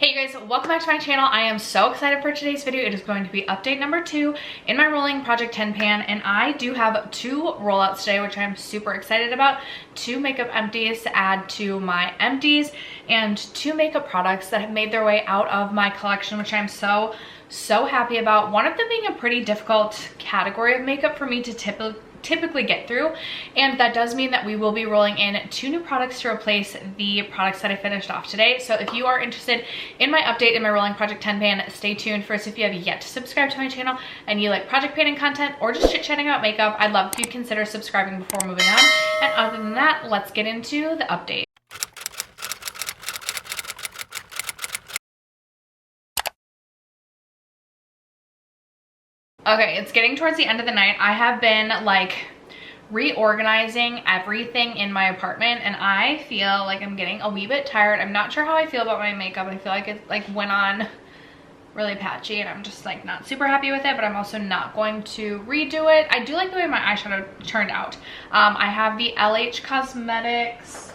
Hey guys, welcome back to my channel. I am so excited for today's video. It is going to be update number 2 in my rolling Project 10 pan, and I do have 2 rollouts today, which I'm super excited about. 2 makeup empties to add to my empties, and 2 makeup products that have made their way out of my collection, which I'm so happy about. One of them being a pretty difficult category of makeup for me to typically get through, and that does mean that we will be rolling in 2 new products to replace the products that I finished off today. So if you are interested in my update in my rolling Project 10 pan, stay tuned. First, if you have yet to subscribe to my channel and you like project painting content or just chit-chatting about makeup, I'd love if you consider subscribing before moving on. And other than that, let's get into the update. Okay, it's getting towards the end of the night. I have been like reorganizing everything in my apartment, and I feel like I'm getting a wee bit tired. I'm not sure how I feel about my makeup. I feel like it like went on really patchy, and I'm just like not super happy with it, but I'm also not going to redo it. I do like the way my eyeshadow turned out. I have the LH Cosmetics,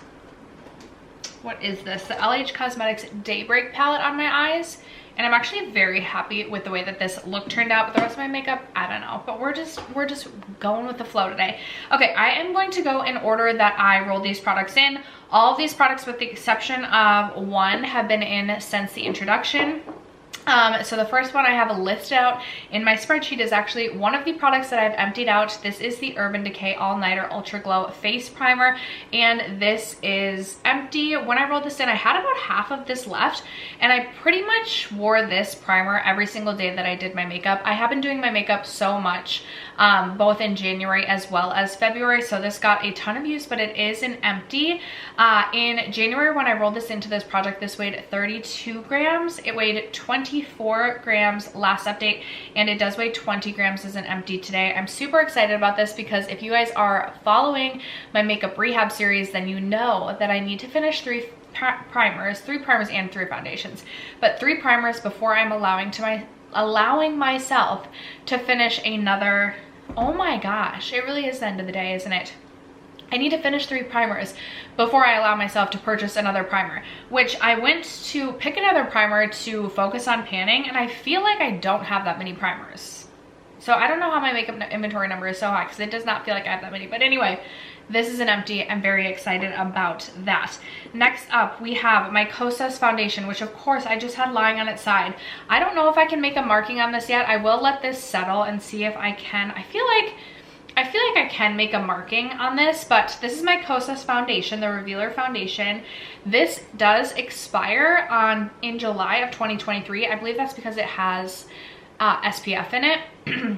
what is this? The LH Cosmetics Daybreak palette on my eyes. And I'm actually very happy with the way that this look turned out. But the rest of my makeup, I don't know. But we're just going with the flow today. Okay, I am going to go in order that I rolled these products in. All of these products, with the exception of one, have been in since the introduction. So the first one I have listed out in my spreadsheet is actually one of the products that I've emptied out. This is the Urban Decay All Nighter Ultra Glow Face Primer, and this is empty. When I rolled this in, I had about half of this left, and I pretty much wore this primer every single day that I did my makeup. I have been doing my makeup so much, both in January as well as February, so this got a ton of use, but it is an empty. In January, when I rolled this into this project, this weighed 32 grams. It weighed 24 grams last update, and it does weigh 20 grams as an empty today. I'm super excited about this because if you guys are following my makeup rehab series, then you know that I need to finish 3 primers and 3 foundations, but 3 primers before I'm allowing myself to finish another. Oh my gosh, it really is the end of the day, isn't it? I need to finish 3 primers before I allow myself to purchase another primer, which I went to pick another primer to focus on panning, and I feel like I don't have that many primers. So I don't know how my makeup inventory number is so high, because it does not feel like I have that many. But anyway, this is an empty. I'm very excited about that. Next up, we have my Kosas foundation, which of course I just had lying on its side. I don't know if I can make a marking on this yet. I will let this settle and see if I can. I feel like I can make a marking on this, but this is my Kosas foundation, the Revealer foundation. This does expire in July of 2023. I believe that's because it has SPF in it.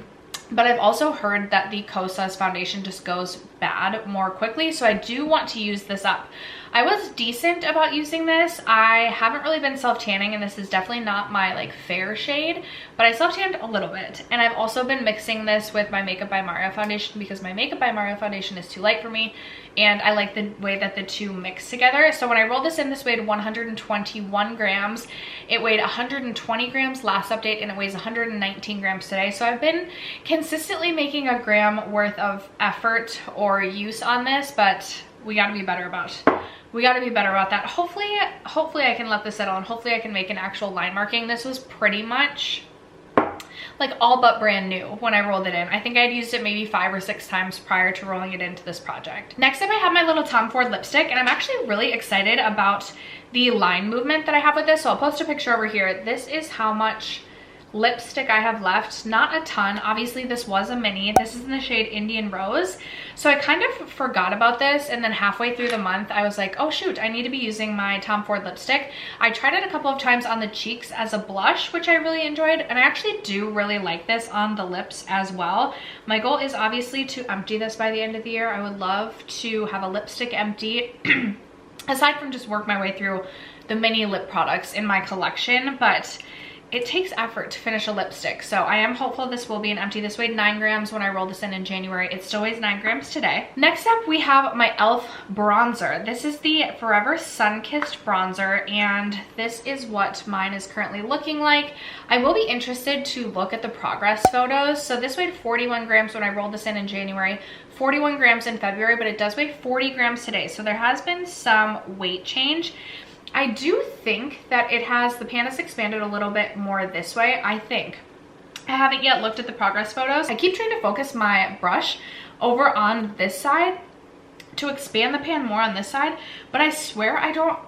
But I've also heard that the Kosas foundation just goes bad more quickly, so I do want to use this up. I was decent about using this. I haven't really been self-tanning, and this is definitely not my like fair shade, but I self-tanned a little bit. And I've also been mixing this with my Makeup by Mario foundation because my Makeup by Mario foundation is too light for me, and I like the way that the two mix together. So when I rolled this in, this weighed 121 grams. It weighed 120 grams last update, and it weighs 119 grams today. So I've been consistently making a gram worth of effort or use on this, but we got to be better about that. Hopefully I can let this settle, and hopefully I can make an actual line marking. This was pretty much like all but brand new when I rolled it in. I think I'd used it maybe 5 or 6 times prior to rolling it into this project. Next up, I have my little Tom Ford lipstick, and I'm actually really excited about the line movement that I have with this. So I'll post a picture over here. This is how much lipstick I have left. Not a ton. Obviously this was a mini. This is in the shade Indian Rose. So I kind of forgot about this, and then halfway through the month I was like, oh shoot, I need to be using my Tom Ford lipstick. I tried it a couple of times on the cheeks as a blush, which I really enjoyed, and I actually do really like this on the lips as well. My goal is obviously to empty this by the end of the year. I would love to have a lipstick empty aside from just work my way through the mini lip products in my collection, but it takes effort to finish a lipstick. So I am hopeful this will be an empty. This weighed 9 grams when I rolled this in January. It still weighs 9 grams today. Next up, we have my e.l.f. bronzer. This is the Forever Sun-Kissed bronzer, and this is what mine is currently looking like. I will be interested to look at the progress photos. So this weighed 41 grams when I rolled this in January, 41 grams in February, but it does weigh 40 grams today. So there has been some weight change. I do think that it has, the pan is expanded a little bit more this way, I think. I haven't yet looked at the progress photos. I keep trying to focus my brush over on this side to expand the pan more on this side, but I swear I don't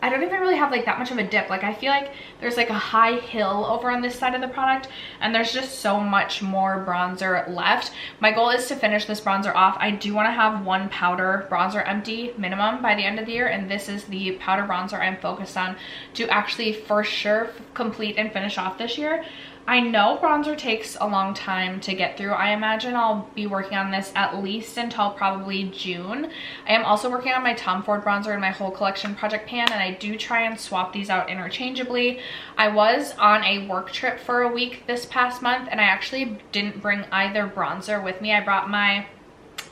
even really have like that much of a dip. Like I feel like there's like a high hill over on this side of the product, and there's just so much more bronzer left. My goal is to finish this bronzer off. I do want to have one powder bronzer empty minimum by the end of the year, and this is the powder bronzer I'm focused on to actually for sure complete and finish off this year. I know bronzer takes a long time to get through. I imagine I'll be working on this at least until probably June. I am also working on my Tom Ford bronzer in my whole collection project pan, and I do try and swap these out interchangeably. I was on a work trip for a week this past month, and I actually didn't bring either bronzer with me. I brought my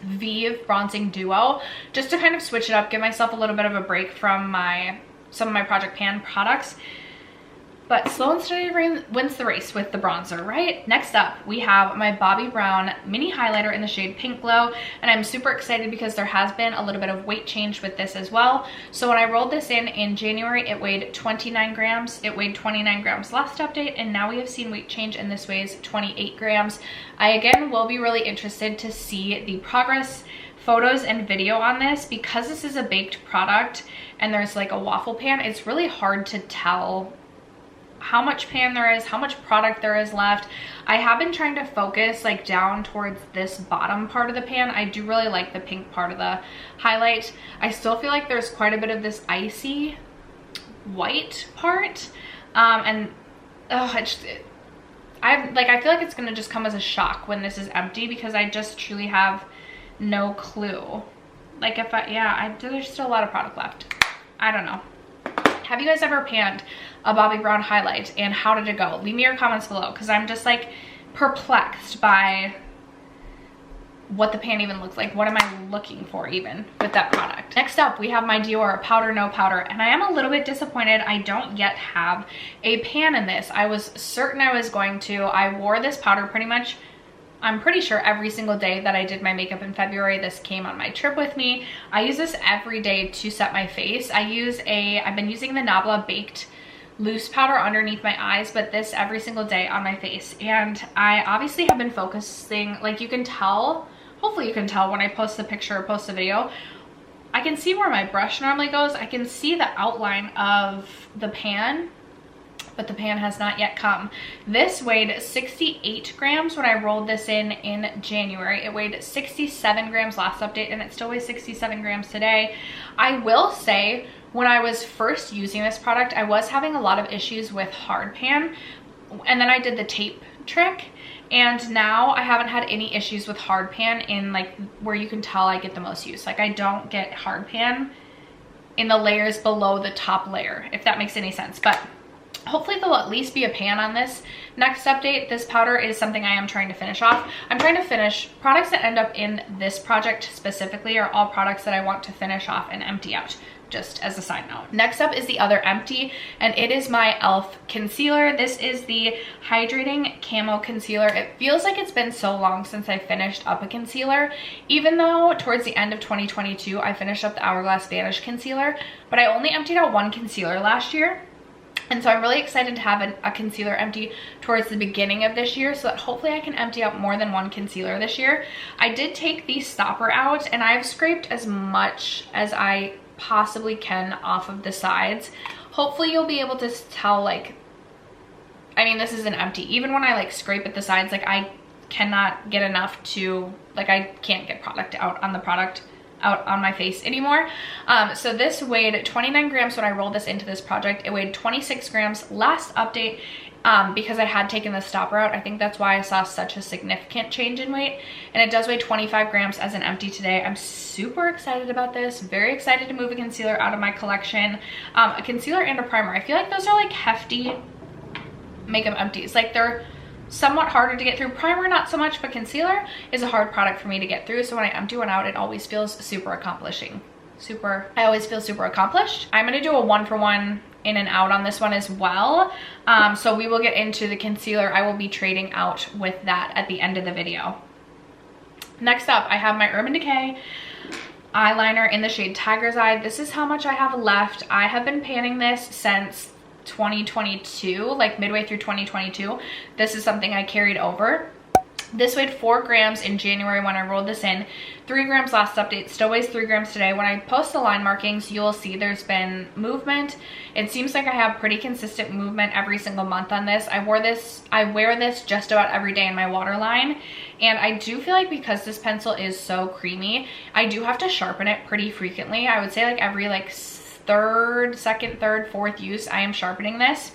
Vive Bronzing Duo just to kind of switch it up, give myself a little bit of a break from some of my project pan products. But slow and steady wins the race with the bronzer, right? Next up, we have my Bobbi Brown mini highlighter in the shade Pink Glow, and I'm super excited because there has been a little bit of weight change with this as well. So when I rolled this in January, it weighed 29 grams. It weighed 29 grams last update, and now we have seen weight change, and this weighs 28 grams. I, again, will be really interested to see the progress photos and video on this because this is a baked product and there's like a waffle pan. It's really hard to tell how much pan there is, how much product there is left. I have been trying to focus like down towards this bottom part of the pan. I do really like the pink part of the highlight. I still feel like there's quite a bit of this icy white part, I feel like it's gonna just come as a shock when this is empty because I just truly have no clue. Like if there's still a lot of product left. I don't know. Have you guys ever panned a Bobbi Brown highlight, and how did it go? Leave me your comments below because I'm just like perplexed by what the pan even looks like. What am I looking for even with that product? Next up, we have my Dior Powder No Powder, and I am a little bit disappointed I don't yet have a pan in this. I was certain I was going to. I wore this powder pretty much, I'm pretty sure every single day that I did my makeup in February. This came on my trip with me. I use this every day to set my face. I've been using the Nabla Baked loose powder underneath my eyes, but this every single day on my face. And I obviously have been focusing, like you can tell, hopefully you can tell when I post the picture or post the video, I can see where my brush normally goes. I can see the outline of the pan, but the pan has not yet come. This weighed 68 grams when I rolled this in January. It weighed 67 grams last update, and it still weighs 67 grams today. I will say, when I was first using this product, I was having a lot of issues with hard pan, and then I did the tape trick, and now I haven't had any issues with hard pan in like where you can tell I get the most use. Like I don't get hard pan in the layers below the top layer, if that makes any sense. But hopefully there'll at least be a pan on this next update. This powder is something I am trying to finish off. I'm trying to finish products that end up in this project specifically are all products that I want to finish off and empty out, just as a side note. Next up is the other empty, and it is my e.l.f. concealer. This is the Hydrating Camo Concealer. It feels like it's been so long since I finished up a concealer, even though towards the end of 2022 I finished up the Hourglass Vanish Concealer, but I only emptied out one concealer last year. And so I'm really excited to have a concealer empty towards the beginning of this year so that hopefully I can empty out more than one concealer this year. I did take the stopper out, and I've scraped as much as I possibly can off of the sides. Hopefully you'll be able to tell, like, I mean, this is an empty. Even when I like scrape at the sides, like I cannot get enough to, like I can't get product out on my face anymore. So this weighed 29 grams when I rolled this into this project. It weighed 26 grams last update because I had taken the stopper out. I think that's why I saw such a significant change in weight. And it does weigh 25 grams as an empty today. I'm super excited about this. Very excited to move a concealer out of my collection. A concealer and a primer. I feel like those are like hefty makeup empties. Like they're somewhat harder to get through. Primer not so much, but concealer is a hard product for me to get through. So when I empty one out, it always feels super accomplishing. I always feel super accomplished. I'm gonna do a 1-for-1 in and out on this one as well. So we will get into the concealer. I will be trading out with that at the end of the video. Next up, I have my Urban Decay eyeliner in the shade Tiger's Eye. This is how much I have left. I have been panning this since 2022, like midway through 2022. This is something I carried over. This weighed 4 grams in January when I rolled this in, 3 grams last update, still weighs 3 grams today. When I post the line markings, you'll see there's been movement. It seems like I have pretty consistent movement every single month on this. I wear this just about every day in my waterline, and I do feel like because this pencil is so creamy, I do have to sharpen it pretty frequently. I would say like every second, third, fourth use, I am sharpening this.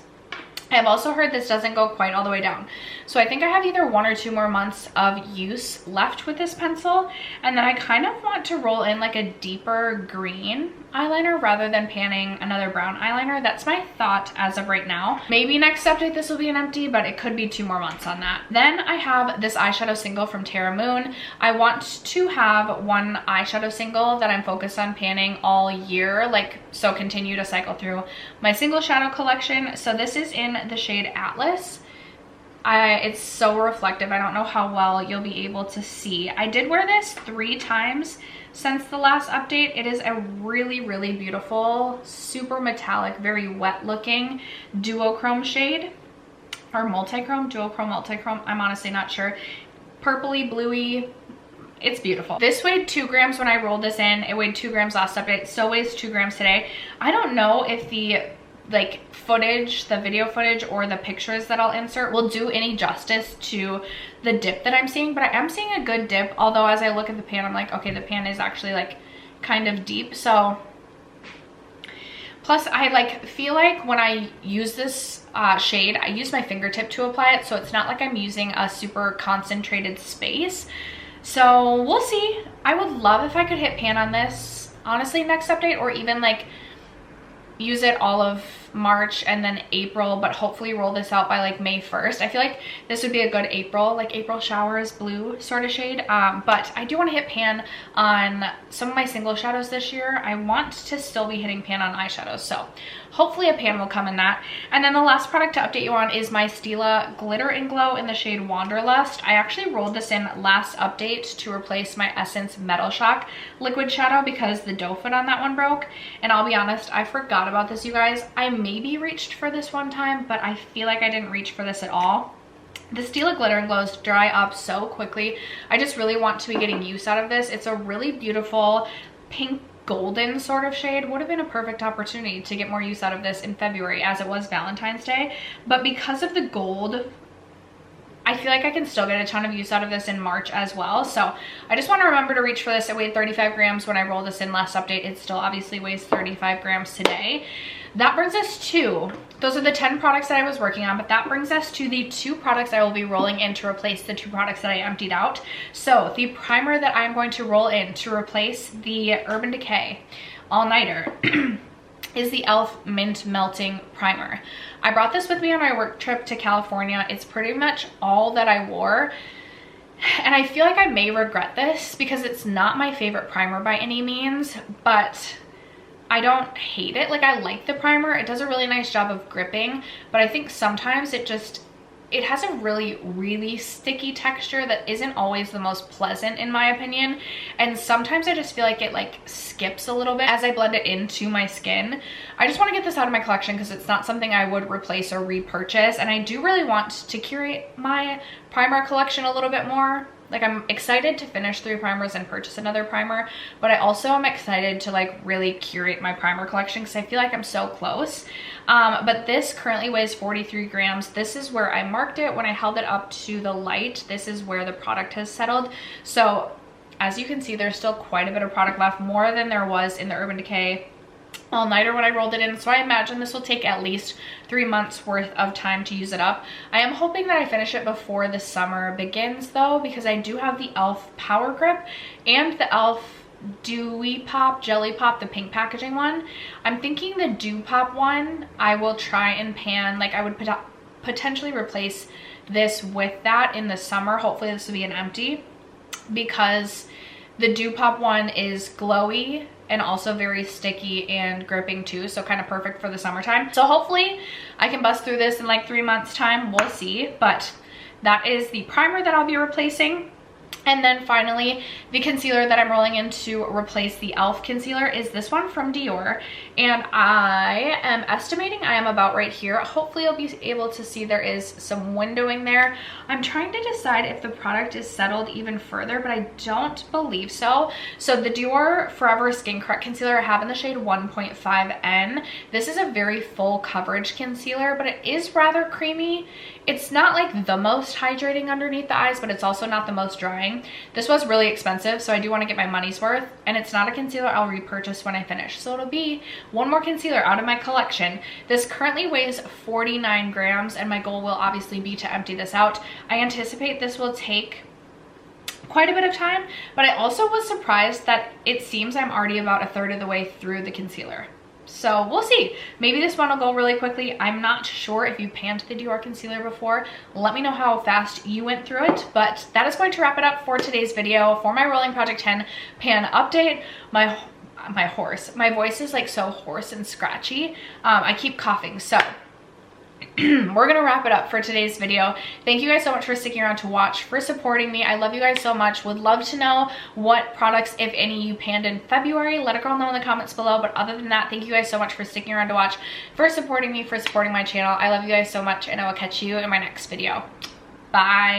I've also heard this doesn't go quite all the way down. So I think I have either 1 or 2 more months of use left with this pencil. And then I kind of want to roll in like a deeper green eyeliner rather than panning another brown eyeliner. That's my thought as of right now. Maybe next update this will be an empty, but it could be 2 more months on that. Then I have this eyeshadow single from Terra Moon. I want to have 1 eyeshadow single that I'm focused on panning all year, like so continue to cycle through my single shadow collection. So this is in the shade Atlas. It's so reflective. I don't know how well you'll be able to see. I did wear this 3 times since the last update. It is a really, really beautiful, super metallic, very wet looking duochrome shade, or multichrome, duochrome, multichrome. I'm honestly not sure. Purpley, bluey. It's beautiful. This weighed 2 grams when I rolled this in. It weighed 2 grams last update. Still weighs 2 grams today. I don't know if the footage, the video footage or the pictures that I'll insert will do any justice to the dip that I'm seeing, but I am seeing a good dip. Although as I look at the pan, I'm like, okay, the pan is actually like kind of deep. So plus I feel like when I use this shade, I use my fingertip to apply it. So it's not like I'm using a super concentrated space. So we'll see. I would love if I could hit pan on this, honestly, next update, or even like use it all of March and then April, but hopefully roll this out by like May 1st. I feel like this would be a good April, like April showers blue sort of shade. But I do want to hit pan on some of my single shadows this year. I want to still be hitting pan on eyeshadows, so hopefully a pan will come in that. And then the last product to update you on is my Stila Glitter and Glow in the shade Wanderlust. I actually rolled this in last update to replace my Essence Metal Shock liquid shadow because the doe foot on that one broke. And I'll be honest, I forgot about this, you guys. I maybe reached for this one time, but I feel like I didn't reach for this at all. The Stila Glitter and Glows dry up so quickly. I just really want to be getting use out of this. It's a really beautiful pink golden sort of shade. Would have been a perfect opportunity to get more use out of this in February as it was Valentine's Day, but because of the gold, I feel like I can still get a ton of use out of this in March as well. So I just want to remember to reach for this. It weighed 35 grams when I rolled this in last update. It still obviously weighs 35 grams today. That brings us to, those are the 10 products that I was working on, but that brings us to the 2 products I will be rolling in to replace the 2 products that I emptied out. So the primer that I'm going to roll in to replace the Urban Decay All-Nighter is the e.l.f. Mint Melting Primer. I brought this with me on my work trip to California. It's pretty much all that I wore. And I feel like I may regret this because it's not my favorite primer by any means, but I don't hate it. Like, I like the primer. It does a really nice job of gripping, but I think sometimes it has a really, really sticky texture that isn't always the most pleasant in my opinion. And sometimes I just feel like it like skips a little bit as I blend it into my skin. I just want to get this out of my collection because it's not something I would replace or repurchase. And I do really want to curate my primer collection a little bit more. Like, I'm excited to finish 3 primers and purchase another primer, but I also am excited to like really curate my primer collection because I feel like I'm so close. But this currently weighs 43 grams. This is where I marked it when I held it up to the light. This is where the product has settled. So as you can see, there's still quite a bit of product left, more than there was in the Urban Decay All-Nighter when I rolled it in. So I imagine this will take at least 3 months worth of time to use it up. I am hoping that I finish it before the summer begins though, because I do have the e.l.f. Power Grip and the e.l.f. Dewy Pop Jelly Pop, the pink packaging one. I'm thinking the Dew Pop one I will try and pan. Like, I would potentially replace this with that in the summer. Hopefully this will be an empty, because the Dew Pop one is glowy and also very sticky and gripping too, so kind of perfect for the summertime. So hopefully I can bust through this in like 3 months time. We'll see. But that is the primer that I'll be replacing. And then finally, the concealer that I'm rolling in to replace the e.l.f. concealer is this one from Dior. And I am estimating I am about right here. Hopefully you'll be able to see there is some windowing there. I'm trying to decide if the product is settled even further, but I don't believe so. So the Dior Forever Skin Correct Concealer I have in the shade 1.5N. This is a very full coverage concealer, but it is rather creamy. It's not like the most hydrating underneath the eyes, but it's also not the most drying. This was really expensive, so I do want to get my money's worth, and it's not a concealer I'll repurchase when I finish. So it'll be one more concealer out of my collection. This currently weighs 49 grams, and my goal will obviously be to empty this out. I anticipate this will take quite a bit of time, but I also was surprised that it seems I'm already about a third of the way through the concealer. So we'll see. Maybe this one will go really quickly. I'm not sure if you panned the Dior concealer before. Let me know how fast you went through it. But that is going to wrap it up for today's video for my Rolling Project 10 pan update. My voice is like so hoarse and scratchy. I keep coughing, so we're gonna wrap it up for today's video. Thank you guys so much for sticking around to watch, for supporting me. I love you guys so much. Would love to know what products, if any, you panned in February. Let a girl know in the comments below. But other than that, thank you guys so much for sticking around to watch, for supporting me, for supporting my channel. I love you guys so much, and I will catch you in my next video. Bye.